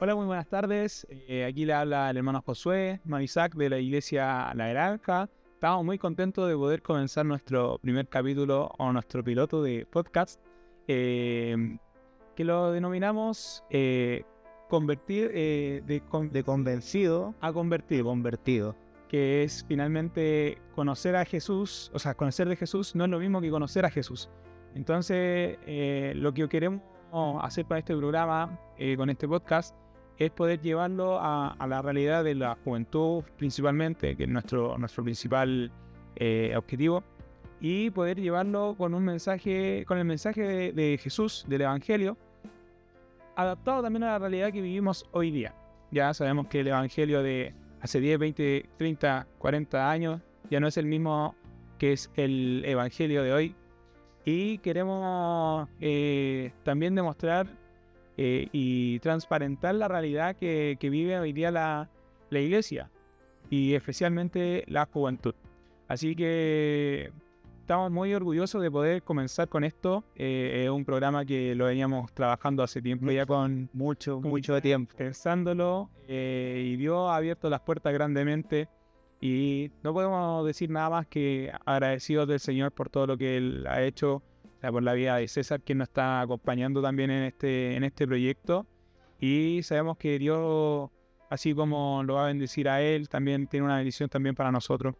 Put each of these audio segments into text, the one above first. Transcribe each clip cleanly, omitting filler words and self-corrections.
Hola, muy buenas tardes. Aquí le habla el hermano Josué, hermano Isaac de la iglesia La Granja. Estamos muy contentos de poder comenzar nuestro primer capítulo o nuestro piloto de podcast, que lo denominamos convertir De convencido a convertir, convertido. que es finalmente conocer a Jesús. O sea, conocer de Jesús no es lo mismo que conocer a Jesús. Entonces, lo que queremos hacer para este programa, con este podcast, es poder llevarlo a la realidad de la juventud principalmente, que es nuestro principal objetivo, y poder llevarlo con un mensaje, con el mensaje de Jesús, del Evangelio, adaptado también a la realidad que vivimos hoy día. Ya sabemos que el Evangelio de hace 10, 20, 30, 40 años ya no es el mismo que es el Evangelio de hoy, y queremos también demostrar y transparentar la realidad que vive hoy día la iglesia y especialmente la juventud. Así que estamos muy orgullosos de poder comenzar con esto. Es un programa que lo veníamos trabajando hace tiempo ya con Mucho mucho tiempo. pensándolo, y Dios ha abierto las puertas grandemente, y no podemos decir nada más que agradecidos del Señor por todo lo que Él ha hecho, o sea, por la vida de César, quien nos está acompañando también en este proyecto, y sabemos que Dios, así como lo va a bendecir a Él, también tiene una bendición también para nosotros.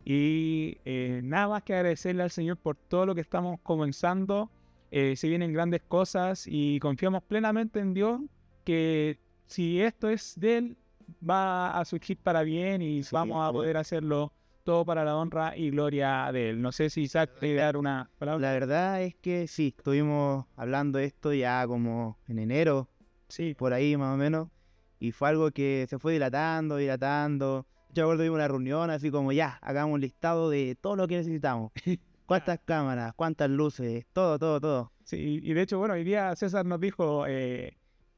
Y nada más que agradecerle al Señor por todo lo que estamos comenzando. Se vienen grandes cosas y confiamos plenamente en Dios, que si esto es de Él, va a surgir para bien y Sí, vamos a poder hacerlo todo para la honra y gloria de Él. No sé si Isaac te dar una palabra. La verdad es que sí, estuvimos hablando de esto ya como en enero, Sí, por ahí más o menos, y fue algo que se fue dilatando. Yo recuerdo tuvimos una reunión así como ya, hagamos un listado de todo lo que necesitamos. Cuántas cámaras, cuántas luces, todo. sí. Y de hecho, bueno, hoy día César nos dijo,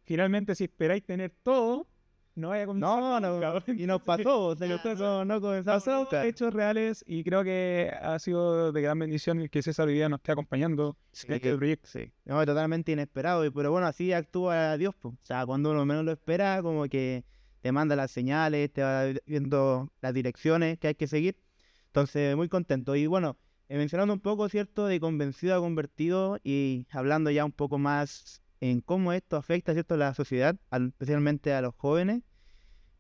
finalmente si esperáis tener todo, no vaya a comenzar nunca. Y nos pasó, o sea, que no comenzamos Pasado nunca. hechos reales, y creo que ha sido de gran bendición el que César hoy día nos esté acompañando en este proyecto. Sí, no, totalmente inesperado, pero bueno, así actúa Dios, pues. O sea, cuando uno menos lo espera, como que te manda las señales, te va viendo las direcciones que hay que seguir. Entonces, muy contento. Y bueno, mencionando un poco, ¿cierto?, de convencido a convertido y hablando ya un poco más en cómo esto afecta, ¿cierto?, a la sociedad, especialmente a los jóvenes.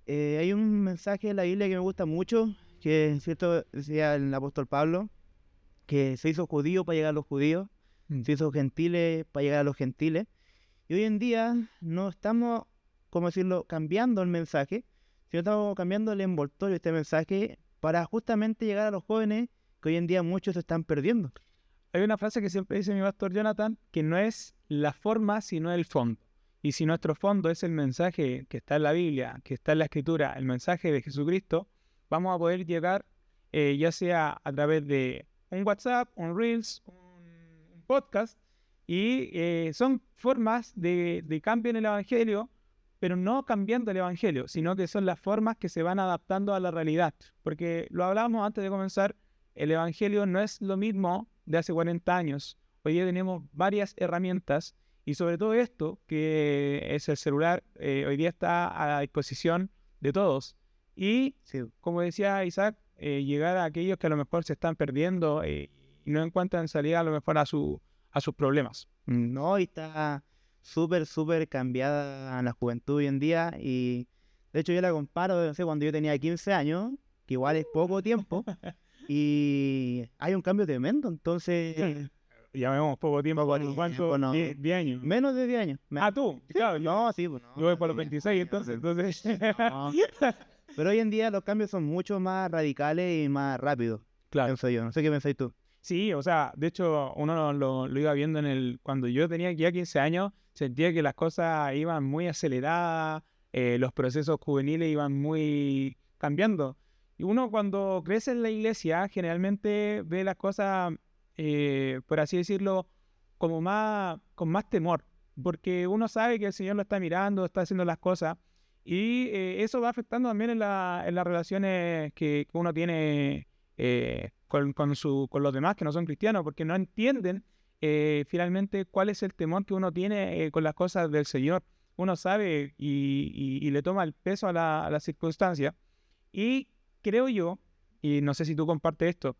Hay un mensaje en la Biblia que me gusta mucho, que, ¿cierto?, decía el apóstol Pablo, que se hizo judío para llegar a los judíos, se hizo gentiles para llegar a los gentiles. Y hoy en día no estamos, ¿cómo decirlo?, cambiando el mensaje, sino estamos cambiando el envoltorio de este mensaje para justamente llegar a los jóvenes que hoy en día muchos se están perdiendo. Hay una frase que siempre dice mi pastor Jonathan, que no es la forma, sino el fondo. Y si nuestro fondo es el mensaje que está en la Biblia, que está en la Escritura, el mensaje de Jesucristo, vamos a poder llegar, ya sea a través de un WhatsApp, un Reels, un podcast, y son formas de cambio en el Evangelio, pero no cambiando el Evangelio, sino que son las formas que se van adaptando a la realidad. Porque lo hablábamos antes de comenzar, el Evangelio no es lo mismo de hace 40 años. Hoy día tenemos varias herramientas, y sobre todo esto, que es el celular, hoy día está a disposición de todos. Y, Sí. como decía Isaac, llegar a aquellos que a lo mejor se están perdiendo y no encuentran salida a lo mejor a sus problemas. No, y está súper cambiada la juventud hoy en día. Y de hecho yo la comparo, no sé, cuando yo tenía 15 años, que igual es poco tiempo, y hay un cambio tremendo. Entonces, Ya vemos poco tiempo. Poco tiempo, ¿Cuánto? no. 10 años. menos de 10 años. Ah, tú. Claro, No, sí, pues no. yo voy por los 26 entonces. No. Pero hoy en día los cambios son mucho más radicales y más rápidos, Claro. pienso yo. No sé qué pensáis tú. Sí, o sea, de hecho, uno lo iba viendo cuando yo tenía ya 15 años, sentía que las cosas iban muy aceleradas, los procesos juveniles iban muy cambiando. Y uno cuando crece en la iglesia, generalmente ve las cosas, por así decirlo, como con más temor, porque uno sabe que el Señor lo está mirando, está haciendo las cosas, y eso va afectando también en las relaciones que uno tiene con los demás que no son cristianos, porque no entienden finalmente cuál es el temor que uno tiene con las cosas del Señor. uno sabe y le toma el peso a la circunstancia. Y creo yo, y no sé si tú compartes esto,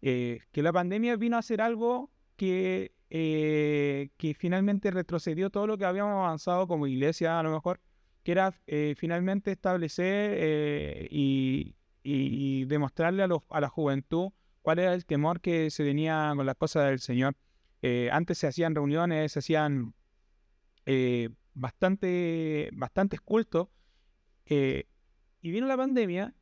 que la pandemia vino a hacer algo que finalmente retrocedió todo lo que habíamos avanzado como iglesia, a lo mejor, que era finalmente establecer y demostrarle a la juventud cuál era el temor que se venía con las cosas del Señor. Antes se hacían reuniones, se hacían bastantes cultos, y vino la pandemia.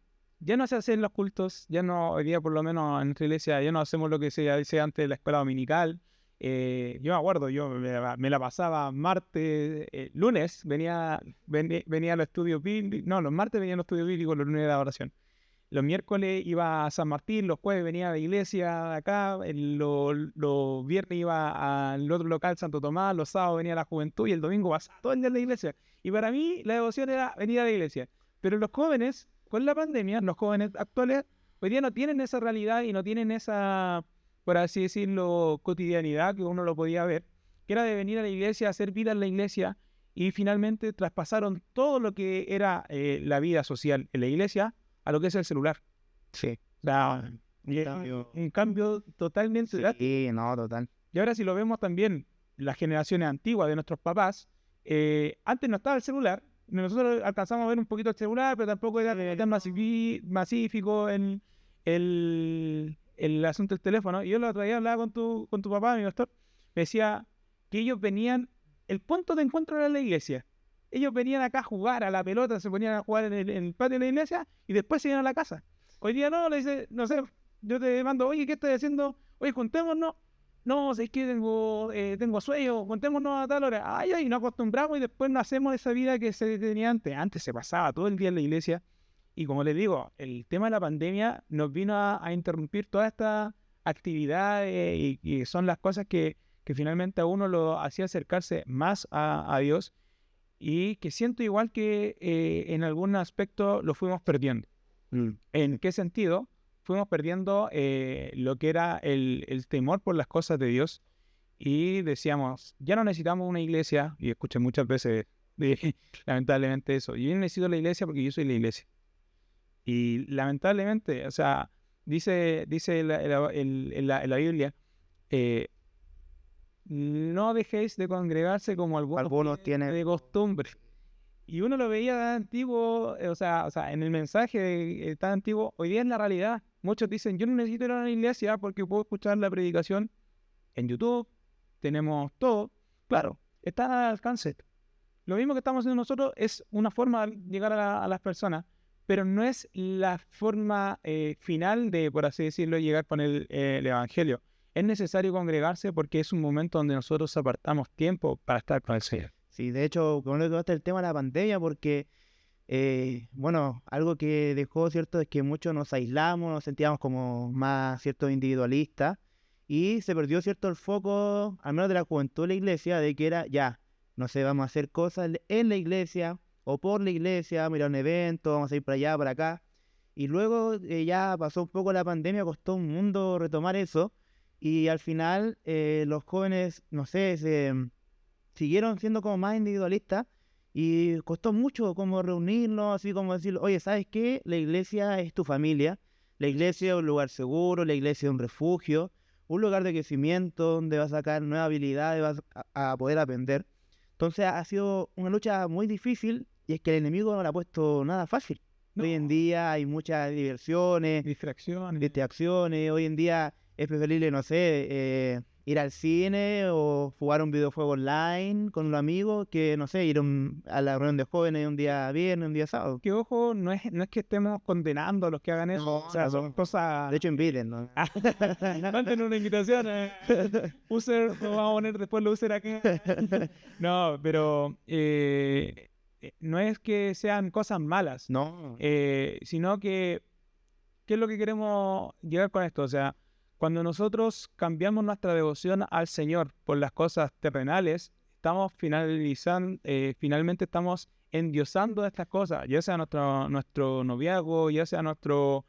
Ya no se hacen los cultos, ya no, hoy día por lo menos en nuestra iglesia, ya no hacemos lo que se hacía antes de la escuela dominical. Yo me acuerdo, yo me la pasaba martes, lunes, venía a los estudios bíblicos, no, los martes venía a los estudios bíblicos, los lunes de la oración. Los miércoles iba a San Martín, los jueves venía a la iglesia de acá, los viernes iba al otro local, Santo Tomás, los sábados venía a la juventud y el domingo pasaba todo el día en la iglesia. Y para mí la devoción era venir a la iglesia. Pero los jóvenes, con la pandemia, los jóvenes actuales, hoy día no tienen esa realidad y no tienen esa, por así decirlo, cotidianidad que uno lo podía ver, que era de venir a la iglesia, hacer vida en la iglesia, y finalmente traspasaron todo lo que era la vida social en la iglesia a lo que es el celular. Sí. O sea, un cambio totalmente drástico. Sí, no, total. Y ahora si lo vemos también, las generaciones antiguas de nuestros papás, antes no estaba el celular. Nosotros alcanzamos a ver un poquito el celular, pero tampoco era tan masífico en el asunto del teléfono. Y yo el otro día hablaba con tu papá, mi pastor, me decía que ellos venían, el punto de encuentro era la iglesia. Ellos venían acá a jugar a la pelota, se ponían a jugar en el patio de la iglesia y después se iban a la casa. Hoy día no, le dice, no sé, yo te mando, oye, ¿qué estás haciendo? Oye, juntémonos. No, es que tengo sueño, juntémonos a tal hora. Ay, nos acostumbramos y después no hacemos esa vida que se tenía antes. Antes se pasaba todo el día en la iglesia. Y como les digo, el tema de la pandemia nos vino a interrumpir toda esta actividad y son las cosas que finalmente a uno lo hacía acercarse más a Dios, y que siento igual que en algún aspecto lo fuimos perdiendo. ¿En qué sentido? Fuimos perdiendo lo que era el temor por las cosas de Dios, y decíamos, ya no necesitamos una iglesia, y escuché muchas veces lamentablemente eso, yo necesito la iglesia porque yo soy la iglesia. Y lamentablemente, o sea, dice en la Biblia, no dejéis de congregarse como algunos tienen de costumbre. Y uno lo veía tan antiguo, o sea, en el mensaje tan antiguo, hoy día en la realidad. Muchos dicen, yo no necesito ir a una iglesia porque puedo escuchar la predicación en YouTube, tenemos todo. Claro, está al alcance. Lo mismo que estamos haciendo nosotros es una forma de llegar a las personas, pero no es la forma final de, por así decirlo, llegar con el Evangelio. Es necesario congregarse porque es un momento donde nosotros apartamos tiempo para estar con el Señor. Sí, de hecho, como le tocaste el tema de la pandemia, porque, bueno, algo que dejó, ¿cierto?, es que muchos nos aislamos, nos sentíamos como más, ¿cierto?, individualistas, y se perdió, ¿cierto?, el foco, al menos de la juventud de la iglesia, de que era, ya, no sé, vamos a hacer cosas en la iglesia, o por la iglesia, vamos a ir a un evento, vamos a ir para allá, para acá, y luego ya pasó un poco la pandemia, costó un mundo retomar eso, y al final los jóvenes, no sé, siguieron siendo como más individualistas y costó mucho como reunirnos, así como decir, oye, ¿sabes qué? La iglesia es tu familia, la iglesia es un lugar seguro, la iglesia es un refugio, un lugar de crecimiento donde vas a sacar nuevas habilidades, vas a poder aprender. Entonces ha sido una lucha muy difícil y es que el enemigo no le ha puesto nada fácil. No. Hoy en día hay muchas diversiones, distracciones, hoy en día es preferible, no sé, ir al cine o jugar un videojuego online con los amigos que, no sé, ir a la reunión de jóvenes un día viernes, un día sábado. Que ojo, no es que estemos condenando a los que hagan eso. No, o sea, son cosas... De hecho, inviten, ¿no? Manden una invitación. User, lo vamos a poner después lo user aquí. No, pero no es que sean cosas malas. No. Sino que, ¿qué es lo que queremos llegar con esto? O sea, cuando nosotros cambiamos nuestra devoción al Señor por las cosas terrenales, estamos finalmente estamos endiosando estas cosas, ya sea nuestro noviazgo, ya sea nuestro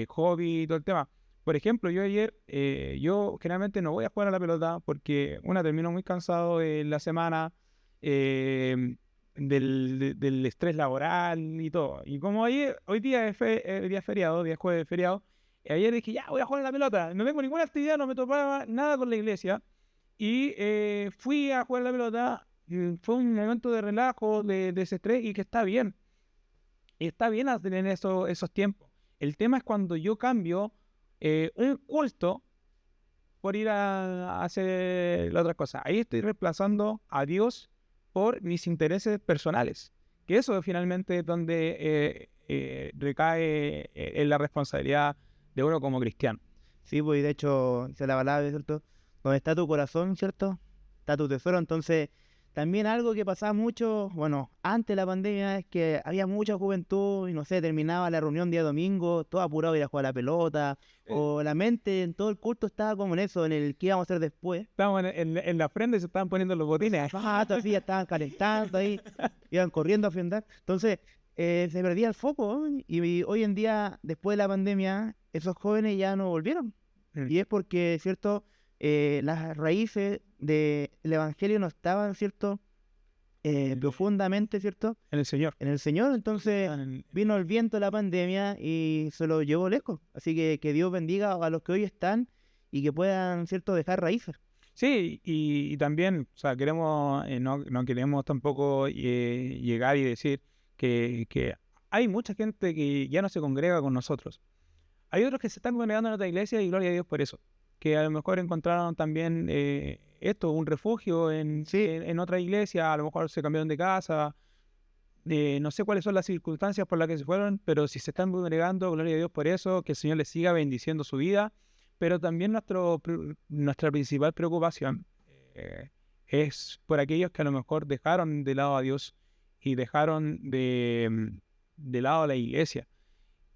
hobby, todo el tema. Por ejemplo, yo ayer, yo generalmente no voy a jugar a la pelota porque, termino muy cansado de la semana, del estrés laboral y todo. Y como hoy día es día feriado, día jueves de feriado, ayer dije, ya, voy a jugar a la pelota. No tengo ninguna actividad, no me topaba nada con la iglesia. Y fui a jugar a la pelota. Fue un momento de relajo, de desestrés y que está bien. Y está bien tener esos tiempos. El tema es cuando yo cambio un culto por ir a hacer la otra cosa. Ahí estoy reemplazando a Dios por mis intereses personales. Que eso finalmente es donde recae en la responsabilidad de uno como cristiano. Sí, pues y de hecho, dice la palabra, ¿cierto? Donde está tu corazón, ¿cierto? Está tu tesoro. Entonces, también algo que pasaba mucho, bueno, antes de la pandemia, es que había mucha juventud y no sé, terminaba la reunión día domingo, todo apurado a ir a jugar a la pelota, o la mente en todo el culto estaba como en eso, en el qué íbamos a hacer después. Estábamos en la frente y se estaban poniendo los botines. Así ya estaban calentando ahí, iban corriendo a ofrendar. Entonces, se perdía el foco, ¿no? Y hoy en día, después de la pandemia, esos jóvenes ya no volvieron. Y es porque, ¿cierto? Las raíces del evangelio no estaban, ¿cierto? Profundamente, ¿cierto? En el Señor. En el Señor. Entonces vino el viento de la pandemia y se lo llevó lejos. Así que Dios bendiga a los que hoy están y que puedan, ¿cierto?, dejar raíces. Sí, y también, o sea, queremos, no queremos tampoco llegar y decir que hay mucha gente que ya no se congrega con nosotros. Hay otros que se están congregando en otra iglesia y gloria a Dios por eso. Que a lo mejor encontraron también un refugio en otra iglesia, a lo mejor se cambiaron de casa. No sé cuáles son las circunstancias por las que se fueron, pero si se están congregando, gloria a Dios por eso, que el Señor les siga bendiciendo su vida. Pero también nuestra principal preocupación es por aquellos que a lo mejor dejaron de lado a Dios y dejaron de lado a la iglesia.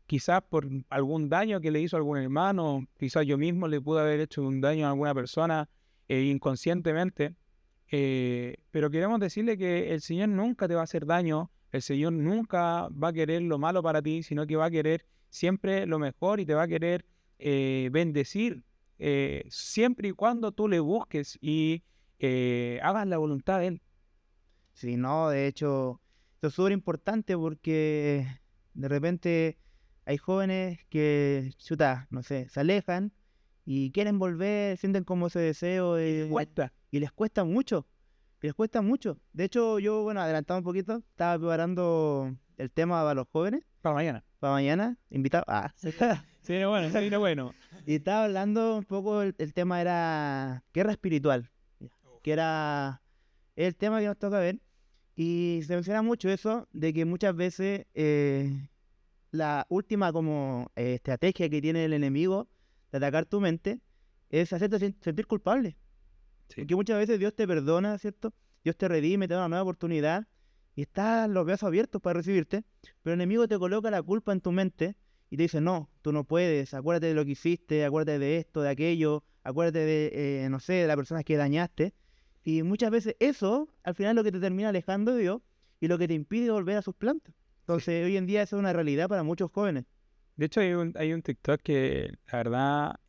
Quizás por algún daño que le hizo a algún hermano, quizás yo mismo le pude haber hecho un daño a alguna persona inconscientemente, pero queremos decirle que el Señor nunca te va a hacer daño, el Señor nunca va a querer lo malo para ti, sino que va a querer siempre lo mejor y te va a querer bendecir siempre y cuando tú le busques y hagas la voluntad de Él. Sí, no, de hecho, esto es súper importante porque de repente hay jóvenes que, chuta, no sé, se alejan y quieren volver, sienten como ese deseo y les cuesta mucho, De hecho, yo, bueno, adelantando un poquito, estaba preparando el tema para los jóvenes. Para mañana, invitado. Sí, bueno. Y estaba hablando un poco, el tema era guerra espiritual, que era el tema que nos toca ver. Y se menciona mucho eso, de que muchas veces la última como estrategia que tiene el enemigo de atacar tu mente es hacerte sentir culpable. Sí. Porque muchas veces Dios te perdona, ¿cierto? Dios te redime, te da una nueva oportunidad y estás los brazos abiertos para recibirte, pero el enemigo te coloca la culpa en tu mente y te dice, no, tú no puedes, acuérdate de lo que hiciste, acuérdate de esto, de aquello, acuérdate de, no sé, de las personas que dañaste. Y muchas veces eso, al final, es lo que te termina alejando de Dios y lo que te impide volver a sus plantas. Entonces, hoy en día eso es una realidad para muchos jóvenes. De hecho, hay un TikTok que, la verdad,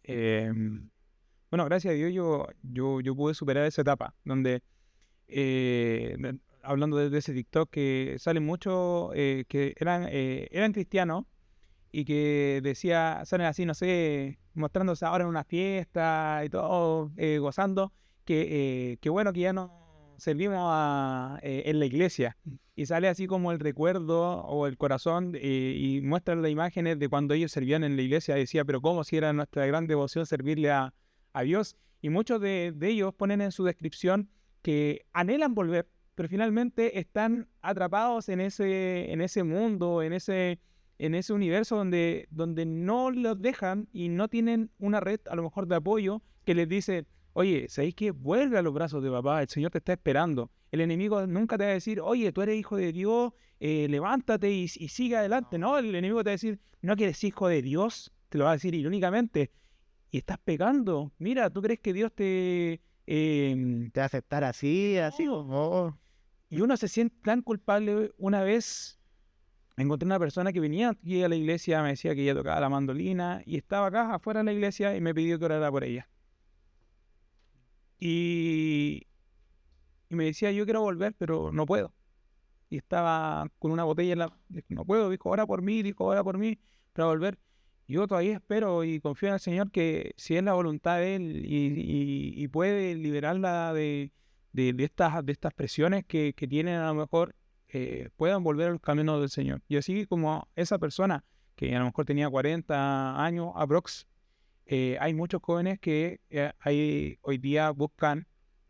bueno, gracias a Dios yo pude superar esa etapa, donde, hablando de ese TikTok, que salen muchos que eran cristianos y que salen así, no sé, mostrándose ahora en una fiesta y todo, gozando, que bueno que ya no servimos en la iglesia. Y sale así como el recuerdo o el corazón y muestran las imágenes de cuando ellos servían en la iglesia. Decía, pero cómo si era nuestra gran devoción servirle a Dios. Y muchos de ellos ponen en su descripción que anhelan volver, pero finalmente están atrapados en ese mundo, en ese universo donde no los dejan y no tienen una red a lo mejor de apoyo que les dice, oye, ¿sabéis qué? Vuelve a los brazos de papá, el Señor te está esperando. El enemigo nunca te va a decir, oye, tú eres hijo de Dios, levántate y sigue adelante. No, el enemigo te va a decir, no que eres hijo de Dios, te lo va a decir irónicamente, y estás pecando. Mira, ¿tú crees que Dios te va a aceptar así? No. Y uno se siente tan culpable. Una vez encontré una persona que venía aquí a la iglesia, me decía que ella tocaba la mandolina y estaba acá afuera de la iglesia y me pidió que orara por ella. Y me decía, yo quiero volver, pero no puedo. y estaba con una botella en la... Dijo, no puedo, dijo, ora por mí, para volver. Yo todavía espero y confío en el Señor que si es la voluntad de Él y puede liberarla de estas presiones que tienen a lo mejor, puedan volver a los caminos del Señor. Y así como esa persona que a lo mejor tenía 40 años, aprox, hay muchos jóvenes que hoy día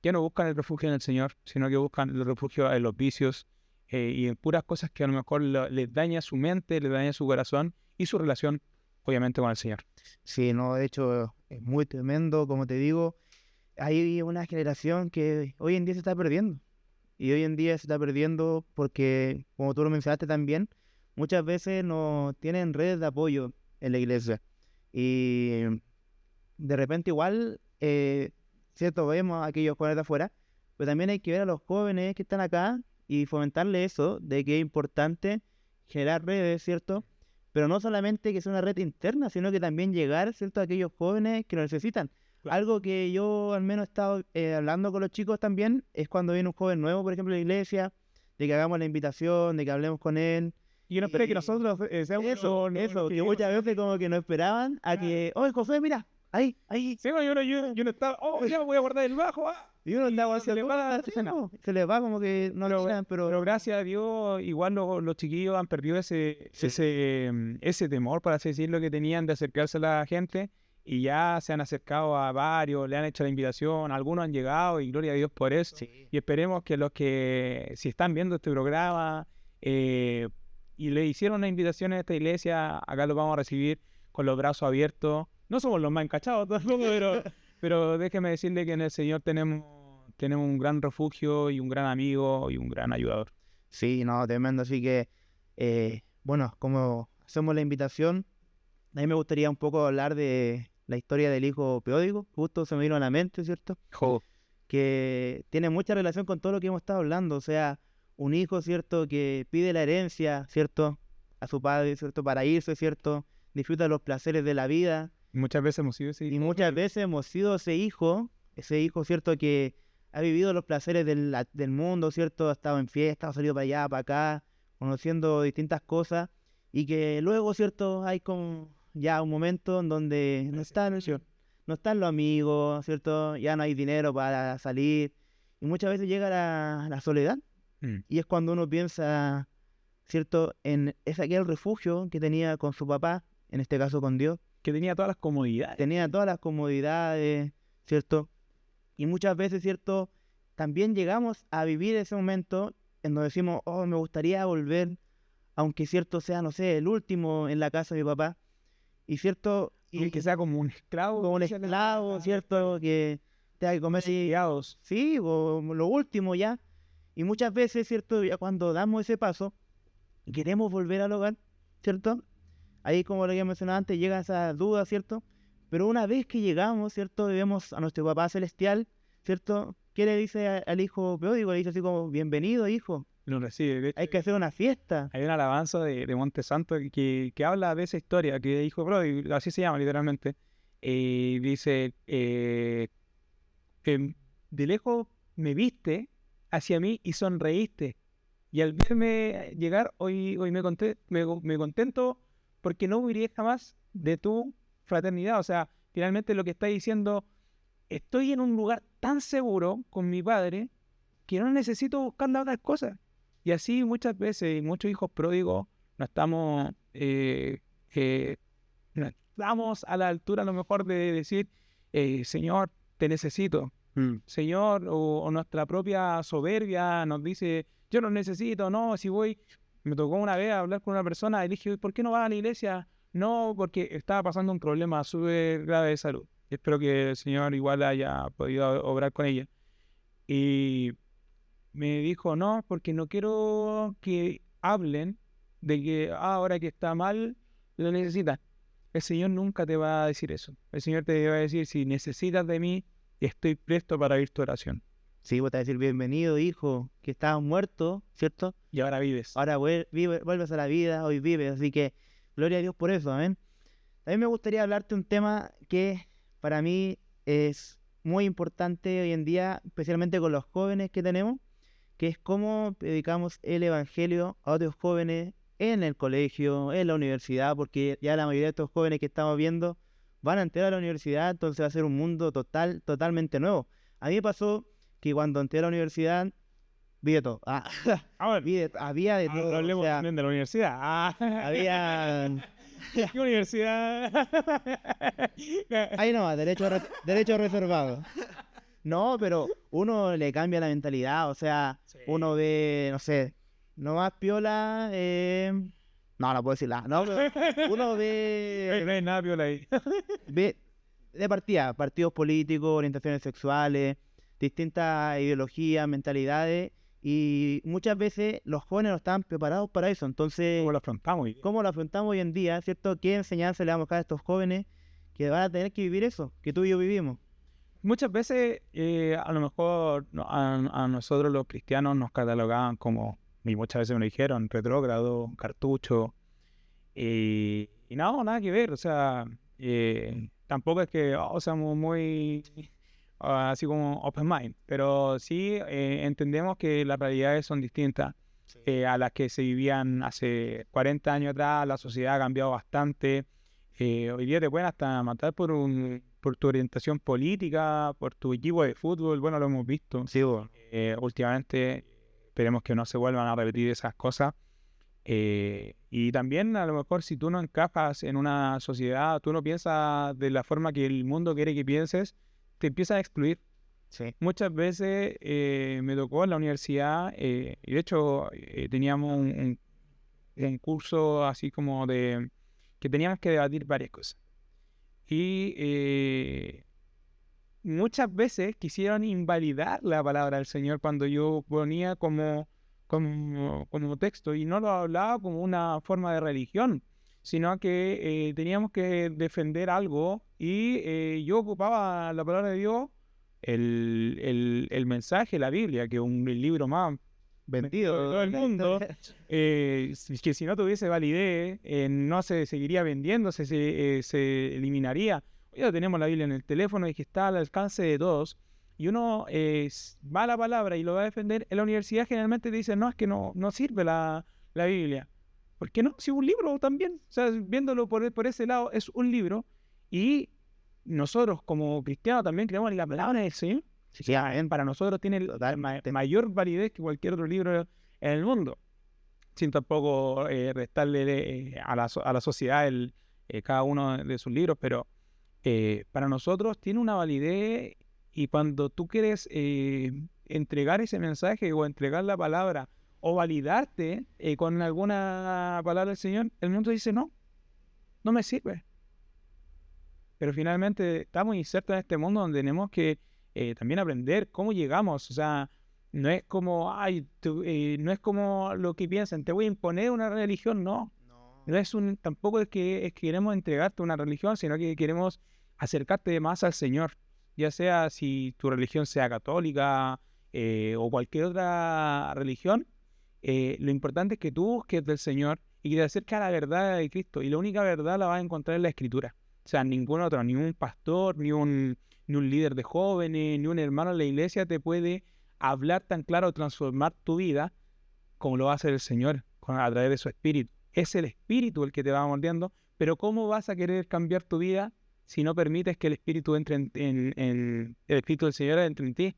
ya no buscan el refugio en el Señor, sino que buscan el refugio en los vicios y en puras cosas que a lo mejor les daña su mente, les daña su corazón y su relación, obviamente, con el Señor. Sí, no, de hecho es muy tremendo, como te digo, hay una generación que hoy en día se está perdiendo. Y hoy en día se está perdiendo porque, como tú lo mencionaste también, muchas veces no tienen redes de apoyo en la iglesia. Y de repente igual, cierto, vemos a aquellos jóvenes de afuera, pero también hay que ver a los jóvenes que están acá y fomentarle eso, de que es importante generar redes, ¿cierto? Pero no solamente que sea una red interna, sino que también llegar, ¿cierto?, a aquellos jóvenes que lo necesitan. Claro. Algo que yo al menos he estado hablando con los chicos también es cuando viene un joven nuevo, por ejemplo, a la iglesia, de que hagamos la invitación, de que hablemos con él. Y no espere que nosotros seamos Eso, que muchas veces como que no esperaban a que, oye, José, mira, ahí. Sí, yo no estaba, ya voy a guardar el bajo, Y uno andaba hacia se le va, se les va como que no lo miran, pero gracias a Dios, igual los chiquillos han perdido ese temor, por así decirlo, que tenían de acercarse a la gente, y ya se han acercado a varios, le han hecho la invitación, algunos han llegado, y gloria a Dios por eso. Sí. Y esperemos que los que, si están viendo este programa, y le hicieron una invitación a esta iglesia, acá los vamos a recibir con los brazos abiertos. No somos los más encachados tampoco, pero déjeme decirle que en el Señor tenemos un gran refugio y un gran amigo y un gran ayudador. Sí, no, tremendo. Así que, bueno, como hacemos la invitación, a mí me gustaría un poco hablar de la historia del hijo pródigo. Justo se me vino a la mente, ¿cierto? Que tiene mucha relación con todo lo que hemos estado hablando. O sea, un hijo, ¿cierto?, que pide la herencia, ¿cierto?, a su padre, ¿cierto?, para irse, ¿cierto?, disfruta los placeres de la vida. Muchas veces hemos sido ese Y hijo. muchas veces hemos sido ese hijo, ¿cierto?, que ha vivido los placeres del mundo, ¿cierto?, ha estado en fiesta, ha salido para allá, para acá, conociendo distintas cosas, y que luego, ¿cierto?, hay como ya un momento en donde no están los amigos, ¿cierto?, ya no hay dinero para salir, y muchas veces llega la soledad, y es cuando uno piensa, ¿cierto?, en aquel refugio que tenía con su papá, en este caso con Dios, Que tenía todas las comodidades. tenía todas las comodidades, ¿cierto? Y muchas veces, ¿cierto?, también llegamos a vivir ese momento en donde decimos, oh, me gustaría volver, aunque cierto sea, no sé, el último en la casa de mi papá, y cierto, Y que sea como un esclavo. como un esclavo, ¿cierto?, que tenga que comer sí, o lo último ya. Y muchas veces, ¿cierto?, ya cuando damos ese paso, queremos volver al hogar, ¿cierto? Ahí, como lo había mencionado antes, llega esa duda, ¿cierto? Pero una vez que llegamos, ¿cierto?, y vemos a nuestro papá celestial, ¿cierto?, ¿qué le dice al hijo pródigo? Le dice así como, bienvenido, hijo. Lo recibe. De hecho, Hay que hacer una fiesta. hay una alabanza de Montesanto que habla de esa historia, que de hijo pródigo, así se llama literalmente. Dice, de lejos me viste hacia mí y sonreíste. Y al verme llegar, hoy me contento porque no huiré jamás de tu fraternidad. O sea, finalmente lo que está diciendo, estoy en un lugar tan seguro con mi padre que no necesito buscar las otras cosas. Y así muchas veces, muchos hijos pródigos, no estamos a la altura a lo mejor de decir, Señor, te necesito. Señor, o nuestra propia soberbia nos dice, yo no necesito, no, si voy, me tocó una vez hablar con una persona y le dije, ¿por qué no vas a la iglesia? No, porque estaba pasando un problema súper grave de salud. Espero que el Señor igual haya podido obrar con ella. Y me dijo, no, porque no quiero que hablen de que ahora que está mal, lo necesitas. El Señor nunca te va a decir eso. El Señor te va a decir, si necesitas de mí, estoy presto para oír tu oración. Sí, vos te vas a decir, bienvenido, hijo, que estabas muerto, ¿cierto? Y ahora vives. Ahora vuelves a la vida, hoy vives. Así que, gloria a Dios por eso, amén. También me gustaría hablarte de un tema que para mí es muy importante hoy en día, especialmente con los jóvenes que tenemos, que es cómo predicamos el Evangelio a otros jóvenes en el colegio, en la universidad, porque ya la mayoría de estos jóvenes que estamos viendo van a entrar a la universidad, entonces va a ser un mundo totalmente nuevo. A mí me pasó que cuando entré a la universidad, vi de todo. Bueno, Había de todo. hablemos O sea, también de la universidad. había... ¿Qué universidad? Ahí no, derecho reservado. No, pero uno le cambia la mentalidad, o sea, Sí. uno ve, no sé, no más piola, no puedo decir nada, no, pero uno No ve, hay nada piola ahí. ve de partida, partidos políticos, orientaciones sexuales, distintas ideologías, mentalidades, y muchas veces los jóvenes no están preparados para eso, entonces, ¿Cómo lo afrontamos? ¿cómo lo afrontamos hoy en día, cierto? ¿Qué enseñanza le vamos a dar a estos jóvenes que van a tener que vivir eso, que tú y yo vivimos? Muchas veces, a lo mejor a nosotros los cristianos nos catalogaban como, y muchas veces me lo dijeron, retrógrado, cartucho, y no, nada que ver, o sea, tampoco es que seamos muy así como open mind, pero sí entendemos que las realidades son distintas a las que se vivían hace 40 años atrás. La sociedad ha cambiado bastante. Hoy día te pueden hasta matar por tu orientación política, por tu equipo de fútbol. Bueno, lo hemos visto Sí, bueno. últimamente. Esperemos que no se vuelvan a repetir esas cosas. Y también a lo mejor si tú no encajas en una sociedad, tú no piensas de la forma que el mundo quiere que pienses, te empiezan a excluir. Sí. Muchas veces me tocó en la universidad, y de hecho teníamos un curso así como de que teníamos que debatir varias cosas. Y muchas veces quisieron invalidar la palabra del Señor cuando yo ponía como texto, y no lo hablaba como una forma de religión, sino que teníamos que defender algo, y yo ocupaba la palabra de Dios, el mensaje, la Biblia, que es el libro más vendido de todo el mundo, que si no tuviese validez, no se seguiría vendiendo, se eliminaría. Hoy ya tenemos la Biblia en el teléfono y que está al alcance de todos, y uno va a la palabra y lo va a defender. En la universidad generalmente te dicen, no, es que no sirve la Biblia. ¿Por qué no? Si es un libro también. O sea, viéndolo por ese lado, es un libro, y nosotros como cristianos también creemos en la palabra del Señor. Sí, Para nosotros tiene mayor validez que cualquier otro libro en el mundo, sin tampoco restarle a la sociedad cada uno de sus libros, pero para nosotros tiene una validez, y cuando tú quieres entregar ese mensaje o entregar la palabra o validarte con alguna palabra del Señor, el mundo dice no me sirve. Pero finalmente estamos insertos en este mundo donde tenemos que también aprender cómo llegamos. O sea, no es como, no es como lo que piensan, te voy a imponer una religión, no. No es tampoco es que queremos entregarte una religión, sino que queremos acercarte más al Señor. Ya sea si tu religión sea católica o cualquier otra religión, lo importante es que tú busques del Señor y que te acerques a la verdad de Cristo. Y la única verdad la vas a encontrar en la Escritura. O sea, ningún otro, ni un pastor, ni un líder de jóvenes, ni un hermano en la iglesia te puede hablar tan claro, transformar tu vida como lo va a hacer el Señor a través de su Espíritu. Es el Espíritu el que te va moldeando, pero ¿cómo vas a querer cambiar tu vida si no permites que el Espíritu entre el Espíritu del Señor entre en ti?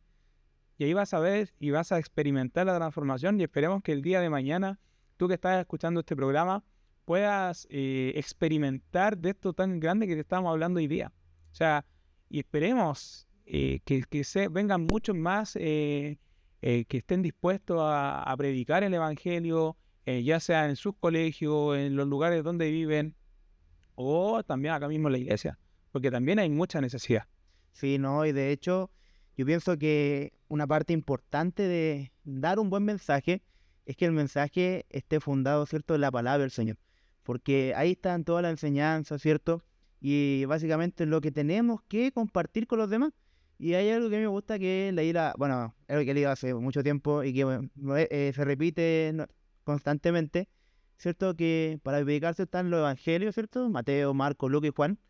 Y ahí vas a ver y vas a experimentar la transformación, y esperemos que el día de mañana, tú que estás escuchando este programa, puedas experimentar de esto tan grande que te estamos hablando hoy día. O sea, y esperemos que vengan muchos más que estén dispuestos a predicar el Evangelio, ya sea en sus colegios, en los lugares donde viven, o también acá mismo en la iglesia, porque también hay mucha necesidad. Sí, no, y de hecho, yo pienso que una parte importante de dar un buen mensaje es que el mensaje esté fundado, ¿cierto?, en la palabra del Señor. Porque ahí están todas las enseñanzas, ¿cierto? Y básicamente lo que tenemos que compartir con los demás. Y hay algo que a mí me gusta, que leí bueno, es algo que he leído hace mucho tiempo y que se repite constantemente, ¿cierto? Que para predicarse están los evangelios, ¿cierto? Mateo, Marcos, Lucas y Juan.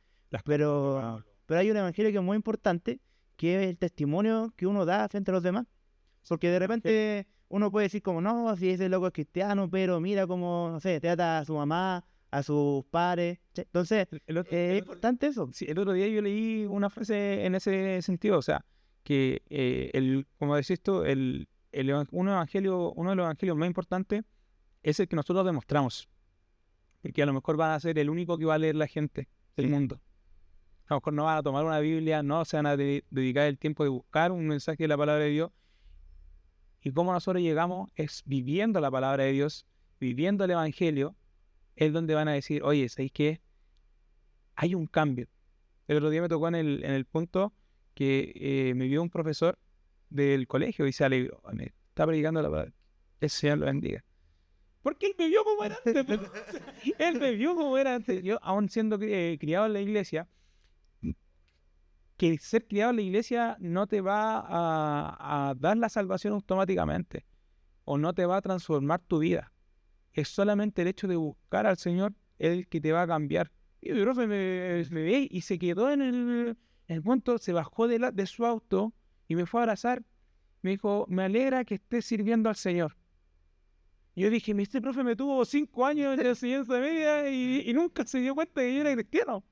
Pero hay un evangelio que es muy importante, que es el testimonio que uno da frente a los demás. Porque de repente uno puede decir como, no, si ese loco es cristiano, pero mira cómo, no sé, trata a su mamá, a sus padres. Entonces, es importante eso. Sí, el otro día yo leí una frase en ese sentido, o sea, que como decís tú, uno de los evangelios más importantes es el que nosotros demostramos, porque a lo mejor van a ser el único que va a leer la gente del mundo. A lo mejor no van a tomar una Biblia, no se van a dedicar el tiempo de buscar un mensaje de la palabra de Dios. Y cómo nosotros llegamos es viviendo la palabra de Dios, viviendo el evangelio, es donde van a decir, oye, ¿sabéis qué? Hay un cambio. El otro día me tocó en el punto que me vio un profesor del colegio y se alegró. Me está predicando la palabra. Que el Señor lo bendiga. Porque él me vio como era antes. Él me vio como era antes. Yo, aún siendo criado en la iglesia, que ser criado en la iglesia no te va a dar la salvación automáticamente. O no te va a transformar tu vida. Es solamente el hecho de buscar al Señor el que te va a cambiar. Y mi profe me ve y se quedó en el punto, se bajó de su auto y me fue a abrazar. Me dijo, me alegra que estés sirviendo al Señor. Y yo dije, este profe me tuvo 5 años de enseñanza media y nunca se dio cuenta de que yo era cristiano.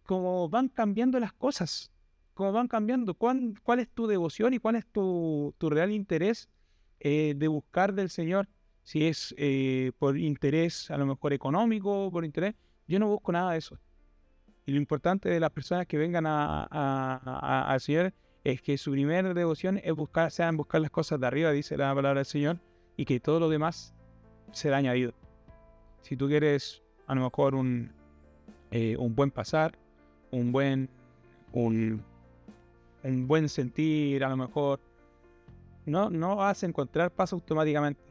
Como van cambiando las cosas, como van cambiando, cuál es tu devoción y cuál es tu real interés de buscar del Señor. Si es por interés a lo mejor económico, por interés, yo no busco nada de eso. Y lo importante de las personas que vengan al Señor es que su primera devoción es buscar las cosas de arriba, dice la palabra del Señor, y que todo lo demás será añadido. Si tú quieres a lo mejor un buen pasar, un buen sentir, a lo mejor no vas a encontrar paz automáticamente,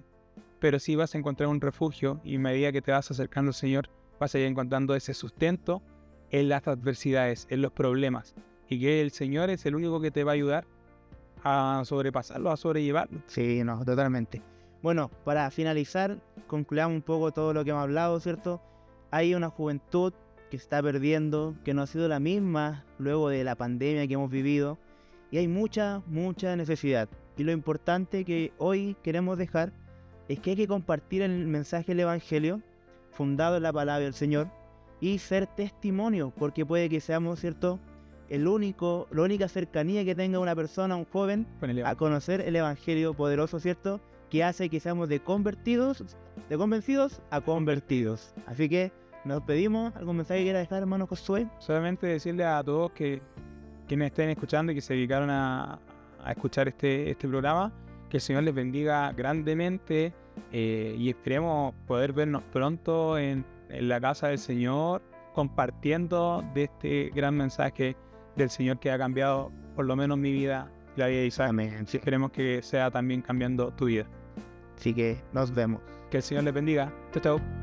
pero sí vas a encontrar un refugio, y a medida que te vas acercando al Señor vas a ir encontrando ese sustento en las adversidades, en los problemas, y que el Señor es el único que te va a ayudar a sobrepasarlo, a sobrellevarlo. Sí, no, totalmente. Bueno, para finalizar, concluyamos un poco todo lo que hemos hablado, ¿cierto? Hay una juventud que se está perdiendo, que no ha sido la misma luego de la pandemia que hemos vivido, y hay mucha necesidad. Y lo importante que hoy queremos dejar es que hay que compartir el mensaje del Evangelio, fundado en la palabra del Señor, y ser testimonio, porque puede que seamos, ¿cierto?, la única cercanía que tenga una persona, un joven, a conocer el Evangelio poderoso, ¿cierto?, que hace que seamos de convencidos a convertidos. Así que nos pedimos. ¿Algún mensaje que quiera dejar, hermano Josué? Solamente decirle a todos que me estén escuchando y que se dedicaron a escuchar este programa, que el Señor les bendiga grandemente, y esperemos poder vernos pronto en la casa del Señor, compartiendo de este gran mensaje del Señor que ha cambiado por lo menos mi vida y la vida de Isaac. Amén. Sí, esperemos que sea también cambiando tu vida. Así que nos vemos. Que el Señor les bendiga. Chao, chao.